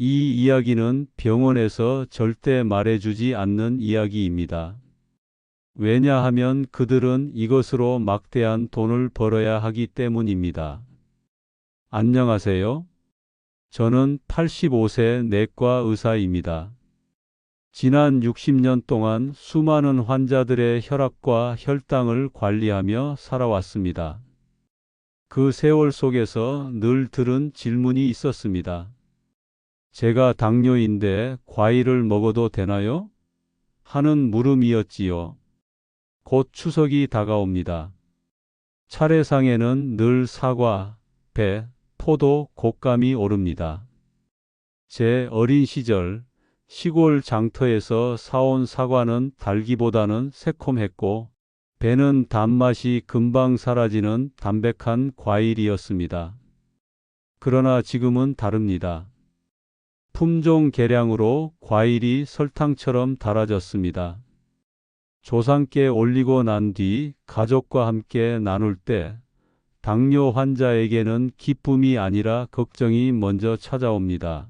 이 이야기는 병원에서 절대 말해주지 않는 이야기입니다. 왜냐하면 그들은 이것으로 막대한 돈을 벌어야 하기 때문입니다. 안녕하세요. 저는 85세 내과 의사입니다. 지난 60년 동안 수많은 환자들의 혈압과 혈당을 관리하며 살아왔습니다. 그 세월 속에서 늘 들은 질문이 있었습니다. 제가 당뇨인데 과일을 먹어도 되나요? 하는 물음이었지요. 곧 추석이 다가옵니다. 차례상에는 늘 사과, 배, 포도, 곶감이 오릅니다. 제 어린 시절 시골 장터에서 사온 사과는 달기보다는 새콤했고 배는 단맛이 금방 사라지는 담백한 과일이었습니다. 그러나 지금은 다릅니다. 품종 개량으로 과일이 설탕처럼 달아졌습니다. 조상께 올리고 난 뒤 가족과 함께 나눌 때 당뇨 환자에게는 기쁨이 아니라 걱정이 먼저 찾아옵니다.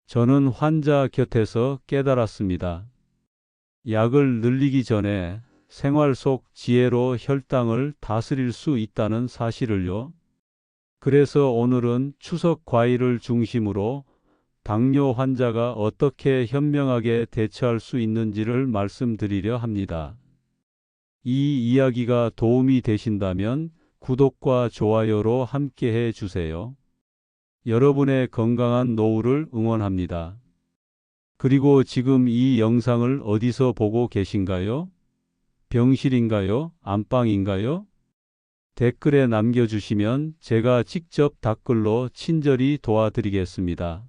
저는 환자 곁에서 깨달았습니다. 약을 늘리기 전에 생활 속 지혜로 혈당을 다스릴 수 있다는 사실을요. 그래서 오늘은 추석 과일을 중심으로 당뇨 환자가 어떻게 현명하게 대처할 수 있는지를 말씀드리려 합니다. 이 이야기가 도움이 되신다면 구독과 좋아요로 함께해 주세요. 여러분의 건강한 노후를 응원합니다. 그리고 지금 이 영상을 어디서 보고 계신가요? 병실인가요? 안방인가요? 댓글에 남겨주시면 제가 직접 답글로 친절히 도와드리겠습니다.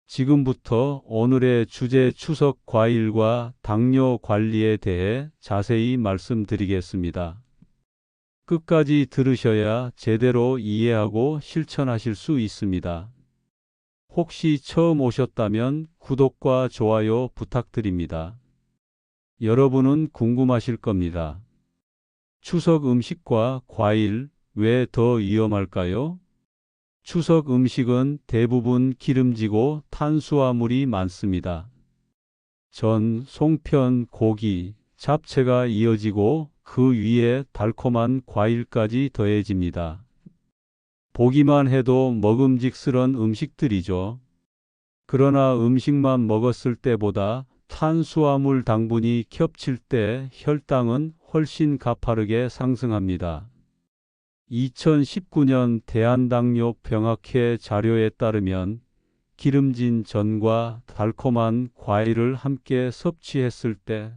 지금부터 오늘의 주제 추석 과일과 당뇨 관리에 대해 자세히 말씀드리겠습니다. 끝까지 들으셔야 제대로 이해하고 실천하실 수 있습니다. 혹시 처음 오셨다면 구독과 좋아요 부탁드립니다. 여러분은 궁금하실 겁니다. 추석 음식과 과일, 왜 더 위험할까요? 추석 음식은 대부분 기름지고 탄수화물이 많습니다. 전, 송편, 고기, 잡채가 이어지고 그 위에 달콤한 과일까지 더해집니다. 보기만 해도 먹음직스런 음식들이죠. 그러나 음식만 먹었을 때보다 탄수화물 당분이 겹칠 때 혈당은 훨씬 가파르게 상승합니다. 2019년 대한당뇨병학회 자료에 따르면 기름진 전과 달콤한 과일을 함께 섭취했을 때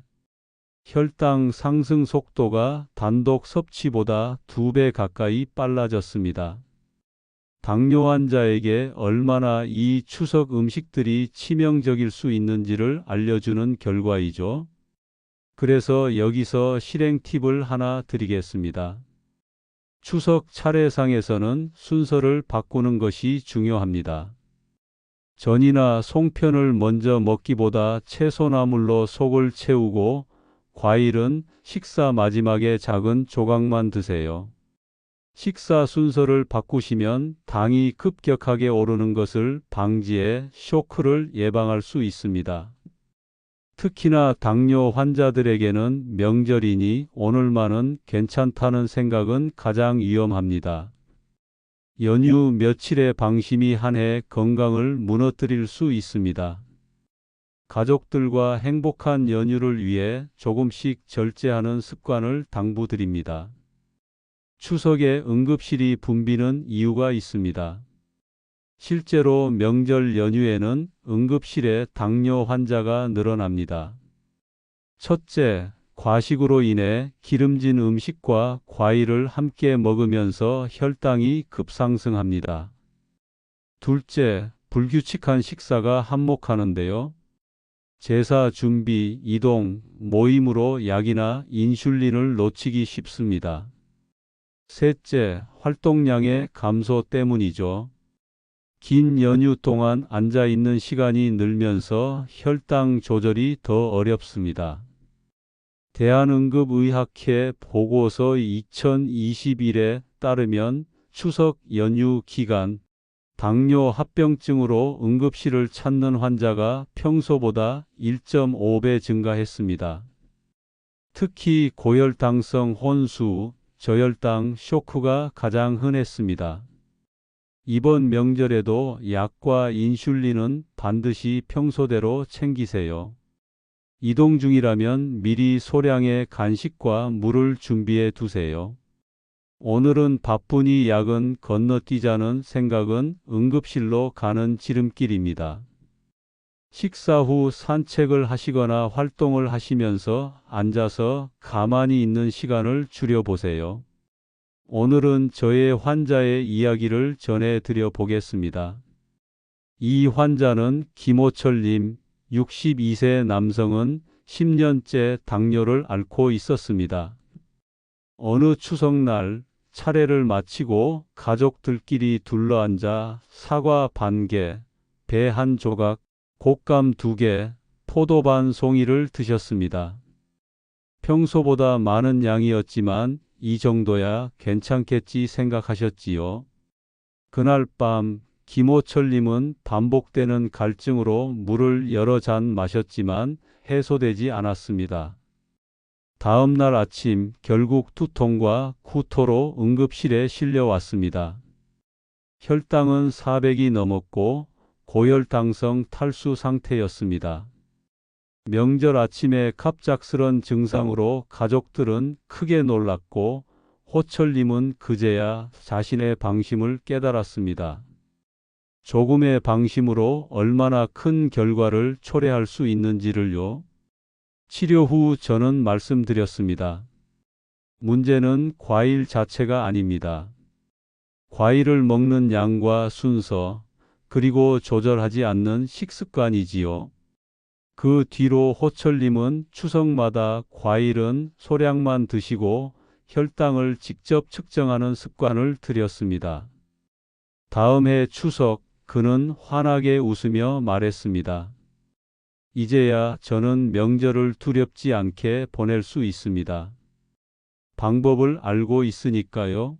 혈당 상승 속도가 단독 섭취보다 2배 가까이 빨라졌습니다. 당뇨 환자에게 얼마나 이 추석 음식들이 치명적일 수 있는지를 알려주는 결과이죠. 그래서 여기서 실행 팁을 하나 드리겠습니다. 추석 차례상에서는 순서를 바꾸는 것이 중요합니다. 전이나 송편을 먼저 먹기보다 채소나물로 속을 채우고 과일은 식사 마지막에 작은 조각만 드세요. 식사 순서를 바꾸시면 당이 급격하게 오르는 것을 방지해 쇼크를 예방할 수 있습니다. 특히나 당뇨 환자들에게는 명절이니 오늘만은 괜찮다는 생각은 가장 위험합니다. 연휴 며칠의 방심이 한 해 건강을 무너뜨릴 수 있습니다. 가족들과 행복한 연휴를 위해 조금씩 절제하는 습관을 당부드립니다. 추석에 응급실이 붐비는 이유가 있습니다. 실제로 명절 연휴에는 응급실에 당뇨 환자가 늘어납니다. 첫째, 과식으로 인해 기름진 음식과 과일을 함께 먹으면서 혈당이 급상승합니다. 둘째, 불규칙한 식사가 한몫하는데요. 제사 준비, 이동, 모임으로 약이나 인슐린을 놓치기 쉽습니다. 셋째, 활동량의 감소 때문이죠. 긴 연휴 동안 앉아 있는 시간이 늘면서 혈당 조절이 더 어렵습니다. 대한응급의학회 보고서 2021에 따르면 추석 연휴 기간 당뇨 합병증으로 응급실을 찾는 환자가 평소보다 1.5배 증가했습니다. 특히 고혈당성 혼수, 저혈당 쇼크가 가장 흔했습니다. 이번 명절에도 약과 인슐린은 반드시 평소대로 챙기세요. 이동 중이라면 미리 소량의 간식과 물을 준비해 두세요. 오늘은 바쁘니 약은 건너뛰자는 생각은 응급실로 가는 지름길입니다. 식사 후 산책을 하시거나 활동을 하시면서 앉아서 가만히 있는 시간을 줄여보세요. 오늘은 저의 환자의 이야기를 전해드려 보겠습니다. 이 환자는 김호철님, 62세 남성은 10년째 당뇨를 앓고 있었습니다. 어느 추석날 차례를 마치고 가족들끼리 둘러앉아 사과 반 개, 배 한 조각, 곶감 2개, 포도 반 송이를 드셨습니다. 평소보다 많은 양이었지만 이 정도야 괜찮겠지 생각하셨지요. 그날 밤 김호철님은 반복되는 갈증으로 물을 여러 잔 마셨지만 해소되지 않았습니다. 다음 날 아침 결국 두통과 구토로 응급실에 실려왔습니다. 혈당은 400이 넘었고 고혈당성 탈수 상태였습니다. 명절 아침에 갑작스런 증상으로 가족들은 크게 놀랐고 호철님은 그제야 자신의 방심을 깨달았습니다. 조금의 방심으로 얼마나 큰 결과를 초래할 수 있는지를요. 치료 후 저는 말씀드렸습니다. 문제는 과일 자체가 아닙니다. 과일을 먹는 양과 순서, 그리고 조절하지 않는 식습관이지요. 그 뒤로 호철님은 추석마다 과일은 소량만 드시고 혈당을 직접 측정하는 습관을 들였습니다. 다음 해 추석, 그는 환하게 웃으며 말했습니다. 이제야 저는 명절을 두렵지 않게 보낼 수 있습니다. 방법을 알고 있으니까요.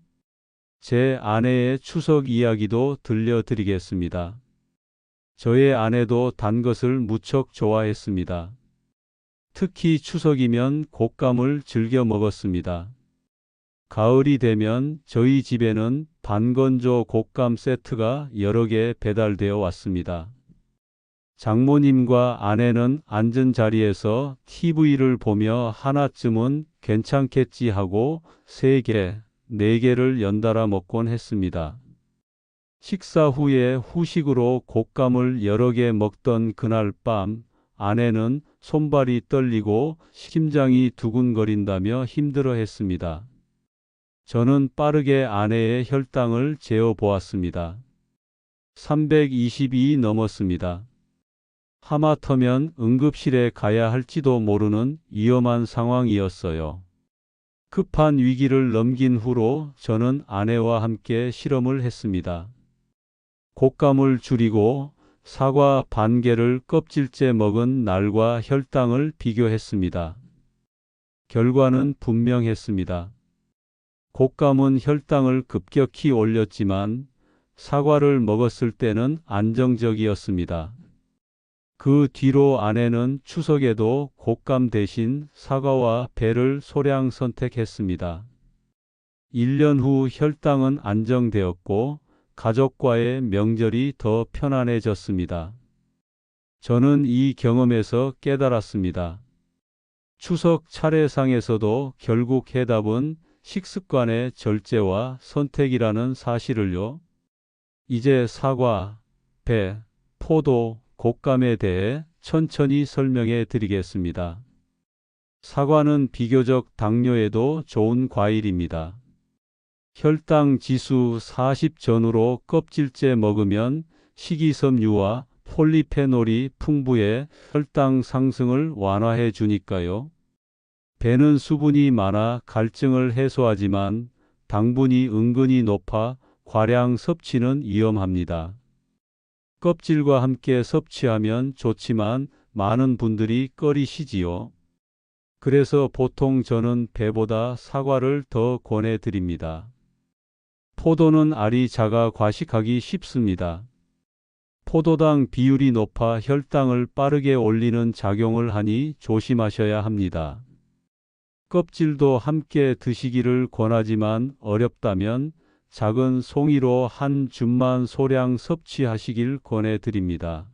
제 아내의 추석 이야기도 들려드리겠습니다. 저의 아내도 단 것을 무척 좋아했습니다. 특히 추석이면 곶감을 즐겨 먹었습니다. 가을이 되면 저희 집에는 반건조 곶감 세트가 여러 개 배달되어 왔습니다. 장모님과 아내는 앉은 자리에서 TV를 보며 하나쯤은 괜찮겠지 하고 3개, 4개를 연달아 먹곤 했습니다. 식사 후에 후식으로 곶감을 여러 개 먹던 그날 밤 아내는 손발이 떨리고 심장이 두근거린다며 힘들어했습니다. 저는 빠르게 아내의 혈당을 재어 보았습니다. 320이 넘었습니다. 하마터면 응급실에 가야 할지도 모르는 위험한 상황이었어요. 급한 위기를 넘긴 후로 저는 아내와 함께 실험을 했습니다. 곶감을 줄이고 사과 반 개를 껍질째 먹은 날과 혈당을 비교했습니다. 결과는 분명했습니다. 곶감은 혈당을 급격히 올렸지만 사과를 먹었을 때는 안정적이었습니다. 그 뒤로 아내는 추석에도 곶감 대신 사과와 배를 소량 선택했습니다. 1년 후 혈당은 안정되었고 가족과의 명절이 더 편안해졌습니다. 저는 이 경험에서 깨달았습니다. 추석 차례상에서도 결국 해답은 식습관의 절제와 선택이라는 사실을요. 이제 사과, 배, 포도, 곶감에 대해 천천히 설명해 드리겠습니다. 사과는 비교적 당뇨에도 좋은 과일입니다. 혈당 지수 40 전후로 껍질째 먹으면 식이섬유와 폴리페놀이 풍부해 혈당 상승을 완화해 주니까요. 배는 수분이 많아 갈증을 해소하지만 당분이 은근히 높아 과량 섭취는 위험합니다. 껍질과 함께 섭취하면 좋지만 많은 분들이 꺼리시지요. 그래서 보통 저는 배보다 사과를 더 권해드립니다. 포도는 알이 작아 과식하기 쉽습니다. 포도당 비율이 높아 혈당을 빠르게 올리는 작용을 하니 조심하셔야 합니다. 껍질도 함께 드시기를 권하지만 어렵다면 작은 송이로 한 줌만 소량 섭취하시길 권해드립니다.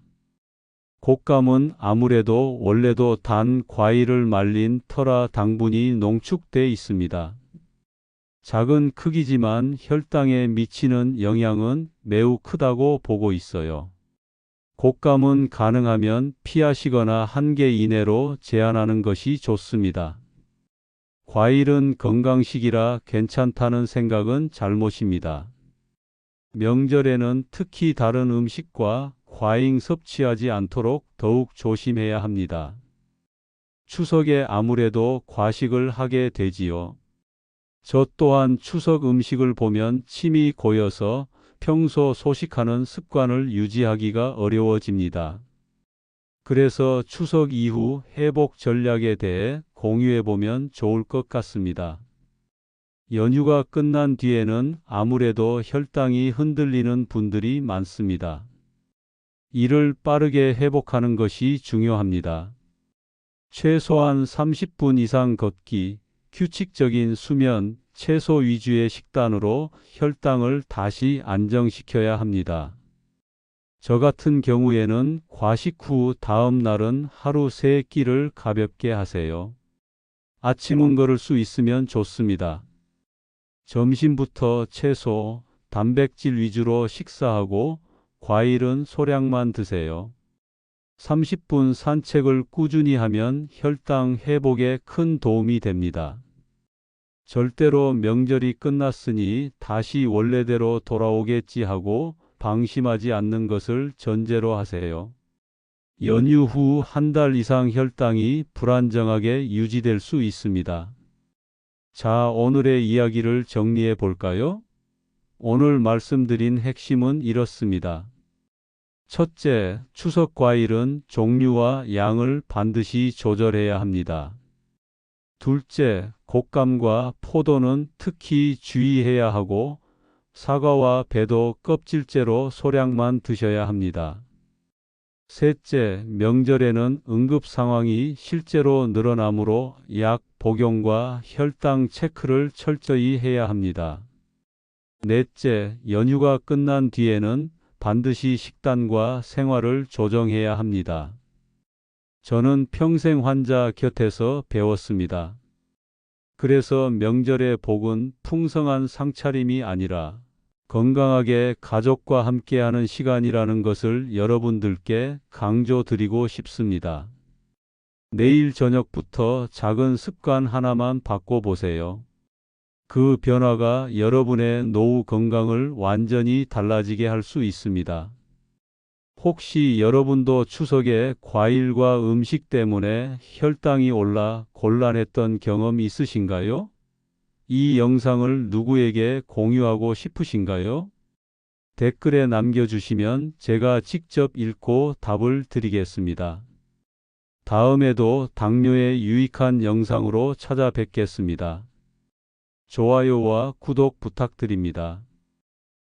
곶감은 아무래도 원래도 단 과일을 말린 터라 당분이 농축돼 있습니다. 작은 크기지만 혈당에 미치는 영향은 매우 크다고 보고 있어요. 곶감은 가능하면 피하시거나 1개 이내로 제한하는 것이 좋습니다. 과일은 건강식이라 괜찮다는 생각은 잘못입니다. 명절에는 특히 다른 음식과 과잉 섭취하지 않도록 더욱 조심해야 합니다. 추석에 아무래도 과식을 하게 되지요. 저 또한 추석 음식을 보면 침이 고여서 평소 소식하는 습관을 유지하기가 어려워집니다. 그래서 추석 이후 회복 전략에 대해 공유해 보면 좋을 것 같습니다. 연휴가 끝난 뒤에는 아무래도 혈당이 흔들리는 분들이 많습니다. 이를 빠르게 회복하는 것이 중요합니다. 최소한 30분 이상 걷기, 규칙적인 수면, 채소 위주의 식단으로 혈당을 다시 안정시켜야 합니다. 저 같은 경우에는 과식 후 다음 날은 하루 3끼를 가볍게 하세요. 아침은 걸을 수 있으면 좋습니다. 점심부터 채소, 단백질 위주로 식사하고 과일은 소량만 드세요. 30분 산책을 꾸준히 하면 혈당 회복에 큰 도움이 됩니다. 절대로 명절이 끝났으니 다시 원래대로 돌아오겠지 하고 방심하지 않는 것을 전제로 하세요. 연휴 후 1달 이상 혈당이 불안정하게 유지될 수 있습니다. 자, 오늘의 이야기를 정리해 볼까요? 오늘 말씀드린 핵심은 이렇습니다. 첫째, 추석 과일은 종류와 양을 반드시 조절해야 합니다. 둘째, 곶감과 포도는 특히 주의해야 하고 사과와 배도 껍질째로 소량만 드셔야 합니다. 셋째, 명절에는 응급 상황이 실제로 늘어나므로 약 복용과 혈당 체크를 철저히 해야 합니다. 넷째, 연휴가 끝난 뒤에는 반드시 식단과 생활을 조정해야 합니다. 저는 평생 환자 곁에서 배웠습니다. 그래서 명절의 복은 풍성한 상차림이 아니라 건강하게 가족과 함께하는 시간이라는 것을 여러분들께 강조드리고 싶습니다. 내일 저녁부터 작은 습관 하나만 바꿔보세요. 그 변화가 여러분의 노후 건강을 완전히 달라지게 할 수 있습니다. 혹시 여러분도 추석에 과일과 음식 때문에 혈당이 올라 곤란했던 경험 있으신가요? 이 영상을 누구에게 공유하고 싶으신가요? 댓글에 남겨주시면 제가 직접 읽고 답을 드리겠습니다. 다음에도 당뇨에 유익한 영상으로 찾아뵙겠습니다. 좋아요와 구독 부탁드립니다.